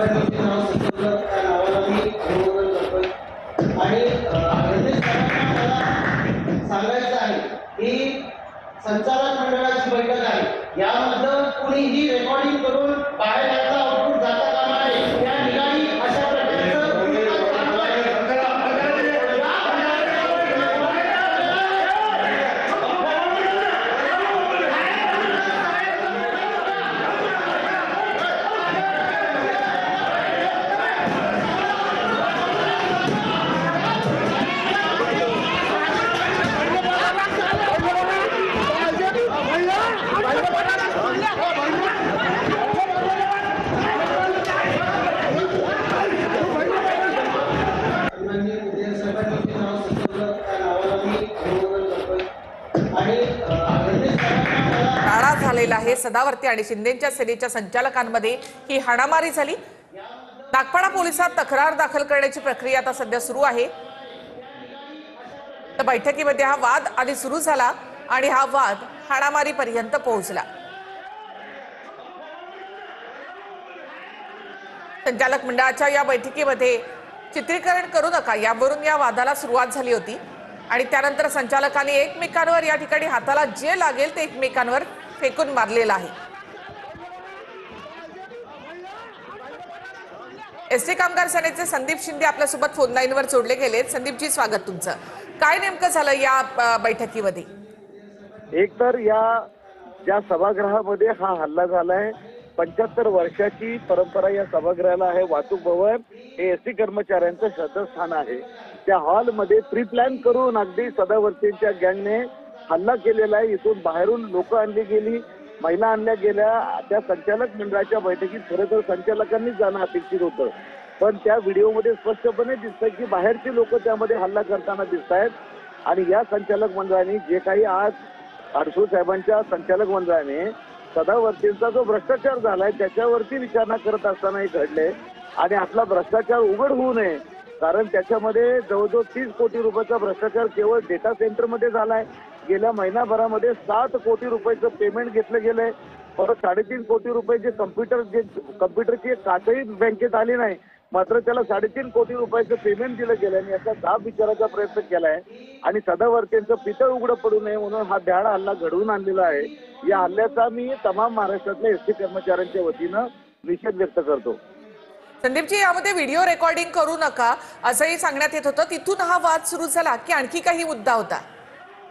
साहेबांनी नाव सुचवलं त्या नावाला मी अनुमोदन करतोय आणि रमेश साहेबांना मला सांगायचं आहे की संचालक मंडळाची बैठक आहे, यामधलं कुणीही रेकॉर्डिंग करून बाहेर याचा आउटपुट जाता कामा नये. त्या ठिकाणी अशा प्रकारचं राडा झालेला आहे. सदावर्ती आणि शिंदेच्या सेनेच्या संचालकांमध्ये ही हाणामारी झाली. नागपाडा पोलिसात तक्रार दाखल करण्याची प्रक्रिया आता सध्या सुरू आहे. तर बैठकीमध्ये हा वाद आधी सुरू झाला आणि हा वाद हाणामारीपर्यंत पोहोचला. संचालक मंडळाच्या या बैठकीमध्ये चित्रीकरण करू नका यावरून या वादाला सुरुवात झाली होती आणि त्यानंतर संचालकांनी एकमेकांवर या ठिकाणी हाताला जे लागेल ते एकमेकांवर फेकून मारलेलं आहे. एसटी कामगार सेनेचे संदीप शिंदे आपल्यासोबत फोन लाईनवर जोडले गेलेत. संदीपजी, स्वागत तुमचं. काय नेमकं झालं या बैठकीमध्ये? एक तर या ज्या सभागृहामध्ये हा हल्ला झालाय, 75 वर्षाची परंपरा या सभागृहाला आहे. वाहतूक भवन हे एसटी कर्मचाऱ्यांचं श्रद्धास्थान आहे. त्या हॉलमध्ये प्री प्लॅन करून अगदी सदावर्तींच्या गँगने हल्ला केलेला आहे. इथून बाहेरून लोक आणली गेली, महिला आणल्या गेल्या. त्या संचालक मंडळाच्या बैठकीत खरं तर संचालकांनीच जाणं अपेक्षित होतं, पण त्या व्हिडिओमध्ये स्पष्टपणे दिसतंय की बाहेरची लोक त्यामध्ये हल्ला करताना दिसत आहेत. आणि या संचालक मंडळाने जे काही आज अडसूळ साहेबांच्या संचालक मंडळाने सदावर्तींचा जो भ्रष्टाचार झालाय त्याच्यावरती विचारणा करत असताना हे घडले. आणि आपला भ्रष्टाचार उघड होऊ नये, कारण त्याच्यामध्ये जवळजवळ 30 कोटी रुपयाचा भ्रष्टाचार केवळ डेटा सेंटरमध्ये झालाय. गेल्या महिनाभरामध्ये 7 कोटी रुपयाचं पेमेंट घेतलं गेलंय. परत 3.5 कोटी रुपयाचे कम्प्युटरची काचही बँकेत आली नाही, मात्र त्याला 3.5 कोटी रुपयाचं पेमेंट दिलं गेलं आणि याचा दाब विचारायचा प्रयत्न केलाय. आणि सदावर्तींचं पितळ उघडं पडू नये म्हणून हा भ्याड हल्ला घडवून आणलेला आहे. या हल्ल्याचा मी तमाम महाराष्ट्रातल्या एसटी कर्मचाऱ्यांच्या वतीनं निषेध व्यक्त करतो. संदीपजी, यामध्ये व्हिडिओ रेकॉर्डिंग करू नका असंही सांगण्यात येत होतं. तिथून हा वाद सुरू झाला की आणखी काही मुद्दा होता?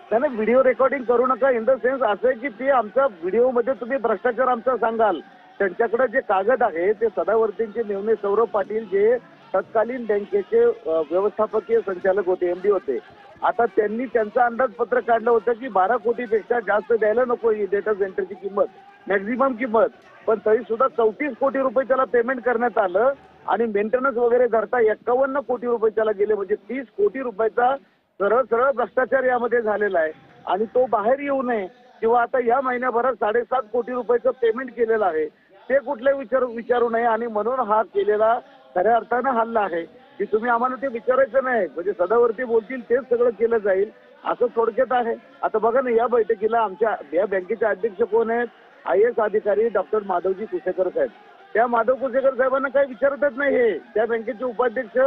त्याने व्हिडिओ रेकॉर्डिंग करू नका इन द सेन्स असं आहे की ते आमच्या व्हिडिओमध्ये तुम्ही भ्रष्टाचार आमचा सांगाल. त्यांच्याकडे जे कागद आहे ते सदावर्तींचे मेव्हणे सौरभ पाटील जे तत्कालीन बँकेचे व्यवस्थापकीय संचालक होते, एमडी होते. आता त्यांनी त्यांचं अंदाजपत्र काढलं होतं की 12 कोटीपेक्षा जास्त द्यायला नको ही डेटा सेंटरची किंमत, मॅक्झिमम किंमत. पण तरी सुद्धा 34 कोटी रुपये त्याला पेमेंट करण्यात आलं आणि मेंटेनन्स वगैरे धरता 51 कोटी रुपये त्याला गेले. म्हणजे 30 कोटी रुपयाचा सरळ भ्रष्टाचार यामध्ये झालेला आहे. आणि तो बाहेर येऊ नये किंवा आता या महिन्याभरात 7.5 कोटी रुपयाचं पेमेंट केलेलं आहे ते कुठले विचारू नये. आणि म्हणून हा केलेला खऱ्या अर्थानं हल्ला आहे की तुम्ही आम्हाला ते विचारायचं नाही, म्हणजे सदावर्ती बोलतील तेच सगळं केलं जाईल असं थोडक्यात आहे. आता बघा ना, या बैठकीला आमच्या या बँकेचे अध्यक्ष कोण आहेत? IAS अधिकारी डॉक्टर माधवजी कुसेकर साहेब. त्या माधव कुसेकर साहेबांना काही विचारतच नाही. हे त्या बँकेचे उपाध्यक्ष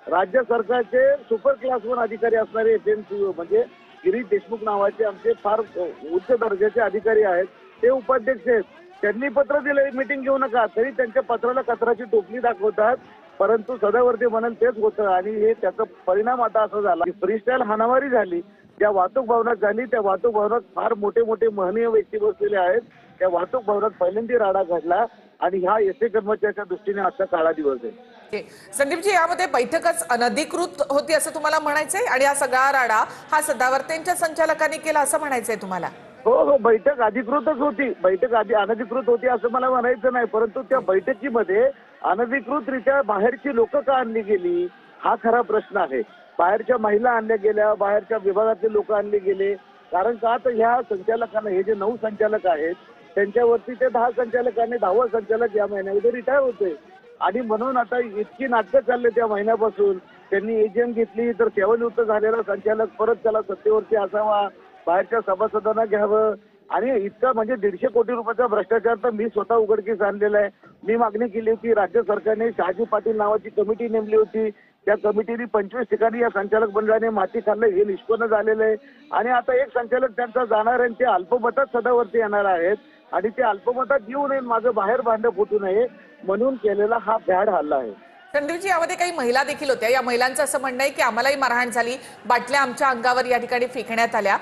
राज्य सरकारचे सुपर क्लास 1 अधिकारी असणारे FMCO म्हणजे गिरीश देशमुख नावाचे आमचे फार उच्च दर्जाचे अधिकारी आहेत, ते उपाध्यक्ष आहेत. त्यांनी पत्र दिलं मीटिंग घेऊ नका, तरी त्यांच्या पत्राला कचराची टोपली दाखवतात. परंतु सदावर्ती म्हणाल तेच होतं आणि हे त्याचा परिणाम आता असा झाला की फ्रीस्टाईल हाणामारी झाली. त्या वाहतूक भवनात झाली. त्या वाहतूक भवनात फार मोठे मोठे महनीय व्यक्ती बसलेले आहेत. त्या वाहतूक भवनात पहिल्यांदा राडा घडला आणि हा एसटी कर्मचाऱ्याच्या दृष्टीने आजचा काळा दिवस आहे. संदीपजी, यामध्ये बैठकच अनधिकृत होती असं तुम्हाला म्हणायचंय आणि हा सगळा राडा हा सदावर्तींच्या संचालकांनी केला असं म्हणायचंय तुम्हाला? हो, बैठक अधिकृतच होती. बैठक आधी अनधिकृत होती असं मला म्हणायचं नाही, परंतु त्या बैठकीमध्ये अनधिकृतरित्या बाहेरची लोक का आणली गेली हा खरा प्रश्न आहे. बाहेरच्या महिला आणल्या गेल्या, बाहेरच्या विभागातले लोक आणले गेले. कारण का तर ह्या संचालकांना, हे जे 9 संचालक आहेत त्यांच्यावरती ते 10 संचालकांनी 10वा संचालक या महिन्यामध्ये रिटायर होते. आणि म्हणून आता इतकी नाटकं चालले त्या महिन्यापासून. त्यांनी एजीएम घेतली तर सेवानिवृत्त झालेला संचालक परत त्याला सत्तेवरती असावा, बाहेरच्या सभासदांना घ्यावं. आणि इतका म्हणजे 150 कोटी रुपयाचा भ्रष्टाचार तर मी स्वतः उघडकीस आणलेला आहे. मी मागणी केली होती. राज्य सरकारने शहाजी पाटील नावाची कमिटी नेमली होती. त्या कमिटीने 25 ठिकाणी या संचालक मंडळाने माती खाल्लं हे निष्पन्न झालेलं आहे. आणि आता एक संचालक त्यांचा जाणार आहे, ते अल्पमतात सदावरती येणार आहेत आणि ते अल्पमतात येऊ नये, माझं बाहेर भांडं फुटू नये म्हणून केलेला हा भ्याड हल्ला आहे. संदीपजी, यामध्ये काही महिला देखील होत्या. या महिलांचं असं म्हणणं आहे की आम्हालाही मारहाण झाली, बाटल्या आमच्या अंगावर या ठिकाणी फेकण्यात आल्या.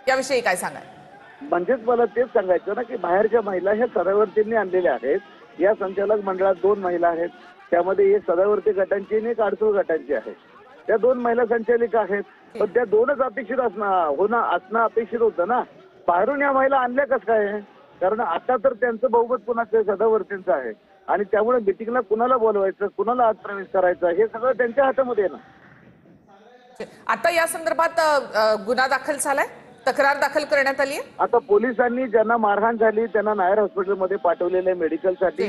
याविषयी काय सांगाल? म्हणजेच मला तेच सांगायचं ना की बाहेरच्या महिला ह्या सदावर्तींनी आणलेल्या आहेत. या संचालक मंडळात 2 महिला आहेत, त्यामध्ये एक सदावर्ती गटांची आणि एक आडसूळ गटांची आहे. त्या 2 महिला संचालिका आहेत, पण त्या 2च अपेक्षित असणं अपेक्षित होतं ना. बाहेरून या महिला आणल्या कसं काय? कारण आता तर त्यांचं बहुमत कुणाचं सदावर्तींचं आहे आणि त्यामुळे मिटिंगला कुणाला बोलवायचं, कुणाला आत प्रवेश करायचा हे सगळं त्यांच्या हातामध्ये आहे ना. आता या संदर्भात गुन्हा दाखल झालाय, तक्रार दाखल करण्यात आली आहे. आता पोलिसांनी ज्यांना मारहाण झाली त्यांना नायर हॉस्पिटलमध्ये पाठवलेलं आहे मेडिकलसाठी.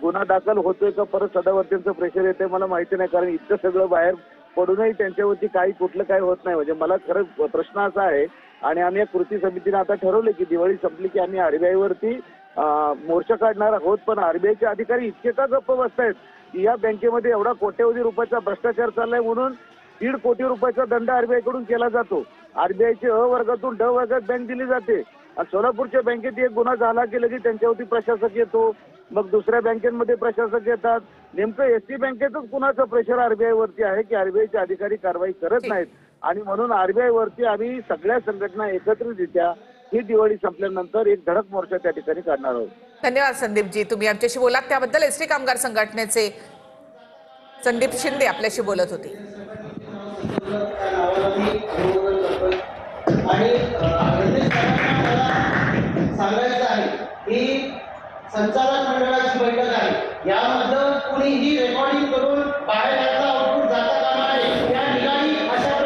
गुन्हा दाखल होतोय का परत सदावर्तींचं प्रेशर येते मला माहिती नाही, कारण इतकं सगळं बाहेर पडूनही त्यांच्यावरती कुठलं काही होत नाही. म्हणजे मला खरं प्रश्न असा आहे आणि आम्ही या कृती समितीने आता ठरवले की दिवाळी संपली की आम्ही आरबीआयवरती मोर्चा काढणार आहोत. पण आरबीआयचे अधिकारी इतके का गप्प बसतायत की या बँकेमध्ये एवढा कोट्यवधी रुपयाचा भ्रष्टाचार चाललाय म्हणून 1.5 कोटी रुपयाचा दंड आरबीआय कडून केला जातो. आरबीआयचे अ वर्गातून ड वर्गात बँक दिली जाते आणि सोलापूरच्या बँकेत एक गुन्हा झाला की लगेच त्यांच्यावरती प्रशासक येतो, मग दुसऱ्या बँकेमध्ये प्रशासक येतात. नेमकं एसटी बँकेतच कुणाचं प्रेशर आरबीआय वरती आहे की आरबीआयचे अधिकारी कारवाई करत नाहीत आणि म्हणून आरबीआय वरती आम्ही सगळ्या संघटना एकत्रितरित्या ही दिवाळी संपल्यानंतर एक धडक मोर्चा त्या ठिकाणी काढणार आहोत. धन्यवाद संदीपजी, तुम्ही आमच्याशी बोलात त्याबद्दल. एसटी कामगार संघटनेचे संदीप शिंदे आपल्याशी बोलत होते. आणि सांगायचं आहे ही संचालक मंडळाची बैठक आहे, यामधलं कुणीही रेकॉर्डिंग करून बाहेर याचा आउटपुट जाता कामा नये. या ठिकाणी अशा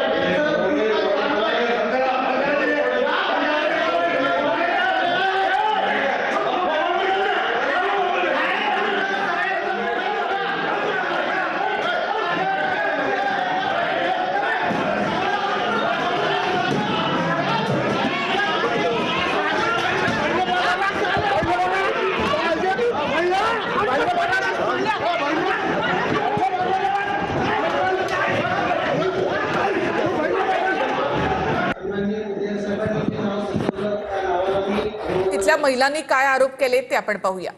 तिथल्या महिलांनी काय आरोप केले ते आपण पाहूया.